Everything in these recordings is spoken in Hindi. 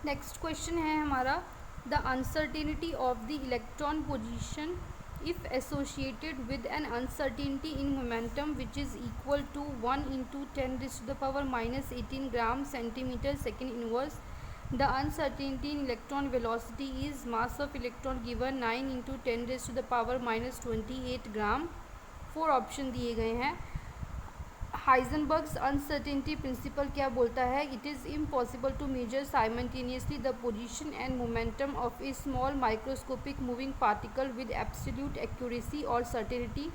नेक्स्ट क्वेश्चन है हमारा, the uncertainty of the electron position if associated with an uncertainty in momentum which is equal to 1 into 10 raised to the power minus 18 gram centimeter second inverse. The uncertainty in electron velocity is mass of electron given 9 into 10 raised to the power minus 28 gram. 4 option दिए गए हैं. हाइजनबर्ग्स अनसर्टेनिटी प्रिंसिपल क्या बोलता है? It is impossible to measure simultaneously the position and momentum of a small microscopic moving particle with absolute accuracy और certainty.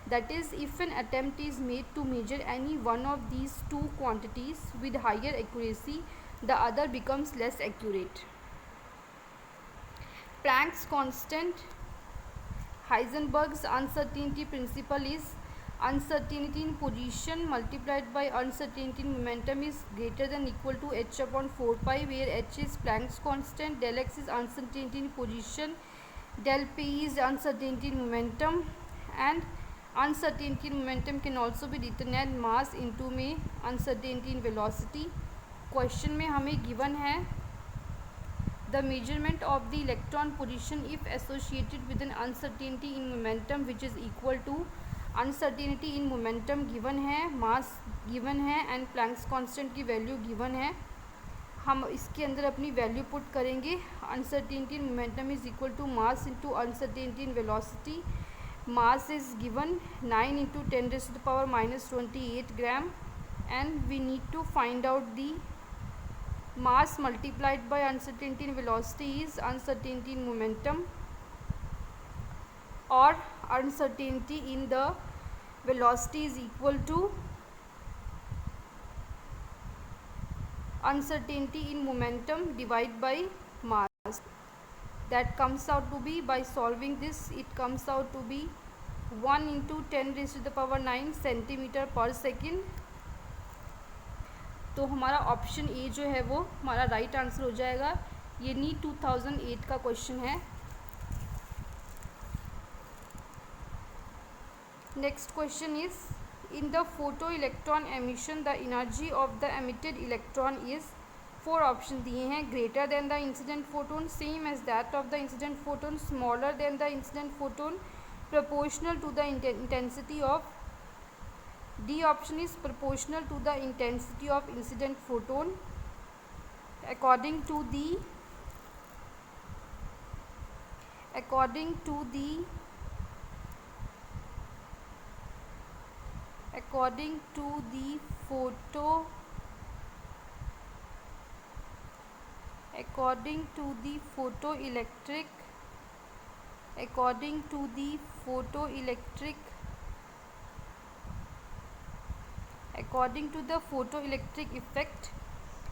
That is if an attempt is made to measure any one of these two quantities with higher accuracy the other becomes less accurate. Planck's constant. Heisenberg's uncertainty principle is uncertainty in position multiplied by uncertainty in momentum is greater than equal to h upon 4 pi, where h is Planck's constant, del x is uncertainty in position, del p is uncertainty in momentum, and uncertainty in momentum can also be written as mass into में uncertainty in velocity. क्वेश्चन में हमें गिवन है the measurement of the electron position if associated with an uncertainty in momentum which is equal to uncertainty in momentum given है, मास गिवन है एंड प्लैंक्स कांस्टेंट की वैल्यू गिवन है. हम इसके अंदर अपनी वैल्यू पुट करेंगे. Uncertainty in momentum is equal to mass into uncertainty in velocity. Mass is given 9 into 10 raised to the power minus 28 gram and we need to find out the mass multiplied by uncertainty in velocity is uncertainty in momentum or uncertainty in the velocity is equal to uncertainty in momentum divided by mass. That comes out to be, by solving this, it comes out to be 1 into 10 raised to the power 9 centimeter per second. तो हमारा ऑप्शन ए जो है वो हमारा राइट आंसर हो जाएगा. ये नीट 2008 का क्वेश्चन है. Next question is, in the photo electron emission the energy of the emitted electron is. 4 option दिए हैं. Greater than the incident photon, same as that of the incident photon, smaller than the incident photon, proportional to the intensity of. D option is proportional to the intensity of incident photon according to the photoelectric effect,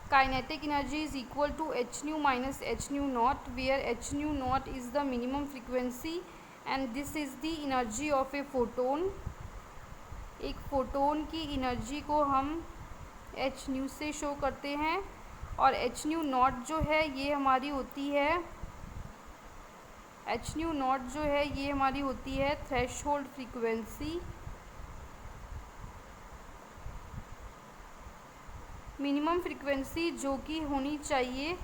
kinetic energy is equal to h nu minus h nu naught, where h nu naught is the minimum frequency and this is the energy of a photon. एक फोटोन की एनर्जी को हम h nu से शो करते हैं और h nu naught जो है ये हमारी होती है, h nu naught जो है ये हमारी होती है थ्रेशोल्ड फ्रीक्वेंसी. मिनिमम फ्रीक्वेंसी जो कि होनी चाहिए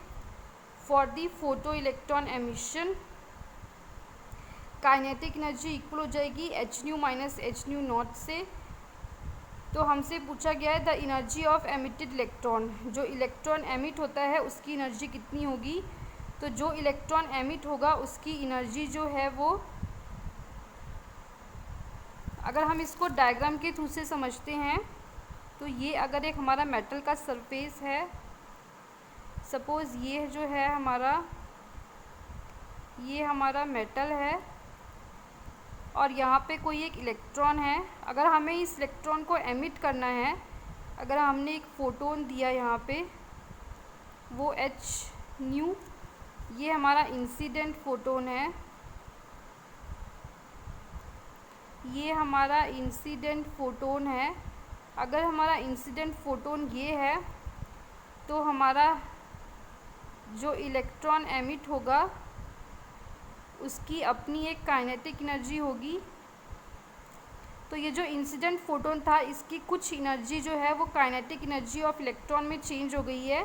for the photo electron emission. Kinetic energy equal हो जाएगी H new minus H new not से. तो हमसे पूछा गया है the energy of emitted electron. जो इलेक्ट्रॉन एमिट होता है उसकी एनर्जी कितनी होगी? तो जो इलेक्ट्रॉन एमिट होगा उसकी एनर्जी जो है वो, अगर हम इसको डायग्राम के थ्रू से समझते हैं तो ये अगर एक हमारा मेटल का सरफेस है, सपोज़ ये जो है हमारा, ये हमारा मेटल है और यहाँ पे कोई एक इलेक्ट्रॉन है. अगर हमें इस इलेक्ट्रॉन को एमिट करना है, अगर हमने एक फ़ोटोन दिया यहाँ पे वो एच न्यू, ये हमारा इंसिडेंट फ़ोटोन है, ये हमारा इंसिडेंट फ़ोटोन है. अगर हमारा इंसिडेंट फ़ोटोन ये है तो हमारा जो इलेक्ट्रॉन एमिट होगा उसकी अपनी एक काइनेटिक एनर्जी होगी. तो ये जो इंसिडेंट फ़ोटोन था इसकी कुछ एनर्जी जो है वो काइनेटिक एनर्जी ऑफ इलेक्ट्रॉन में चेंज हो गई है.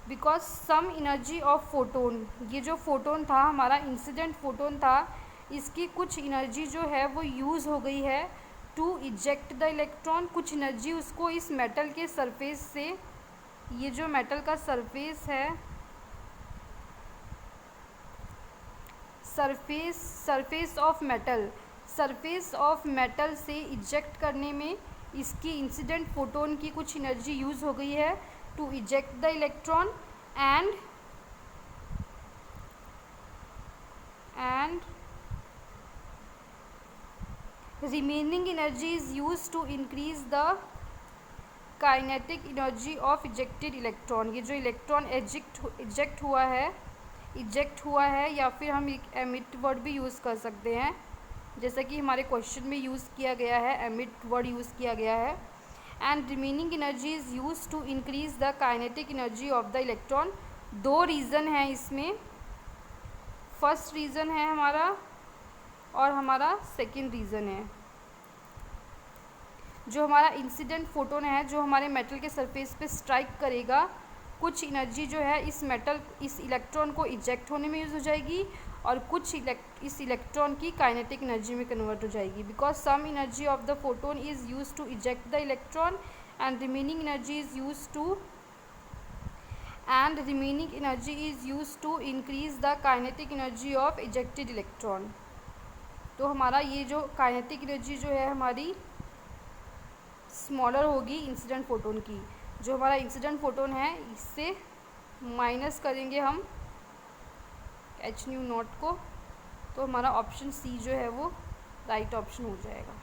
Because some energy of photon, ये जो फोटोन था हमारा इंसिडेंट फोटोन था, इसकी कुछ एनर्जी जो है वो यूज़ हो गई है टू इजेक्ट द इलेक्ट्रॉन। कुछ एनर्जी उसको इस मेटल के सरफेस से, ये जो मेटल का सरफेस है, सरफेस ऑफ मेटल से इजेक्ट करने में इसकी इंसिडेंट फोटोन की कुछ एनर्जी यूज़ हो गई है to eject the electron and remaining energy is use to increase the kinetic energy of ejected electron. ये जो इलेक्ट्रॉन इजेक्ट हुआ है या फिर हम एक एमिट वर्ड भी यूज़ कर सकते हैं, जैसा कि हमारे क्वेश्चन में यूज़ किया गया है, एमिट वर्ड यूज़ किया गया है। And remaining energy is use to increase the kinetic energy of the electron. दो रीज़न है इसमें, फर्स्ट रीज़न है हमारा और हमारा सेकेंड रीज़न है। जो हमारा इंसिडेंट फोटोन है, जो हमारे मेटल के सरफेस पे स्ट्राइक करेगा, कुछ एनर्जी जो है इस इलेक्ट्रॉन को इजेक्ट होने में यूज़ हो जाएगी और कुछ इस इलेक्ट्रॉन की काइनेटिक एनर्जी में कन्वर्ट हो जाएगी। Because some energy of the photon is use to eject the electron and remaining energy is use to increase the kinetic energy of ejected electron. तो हमारा ये जो काइनेटिक एनर्जी जो है हमारी स्मॉलर होगी इंसिडेंट फोटोन की। जो हमारा इंसिडेंट फोटोन है इससे माइनस करेंगे हम h0 को, तो हमारा ऑप्शन सी जो है वो राइट ऑप्शन हो जाएगा।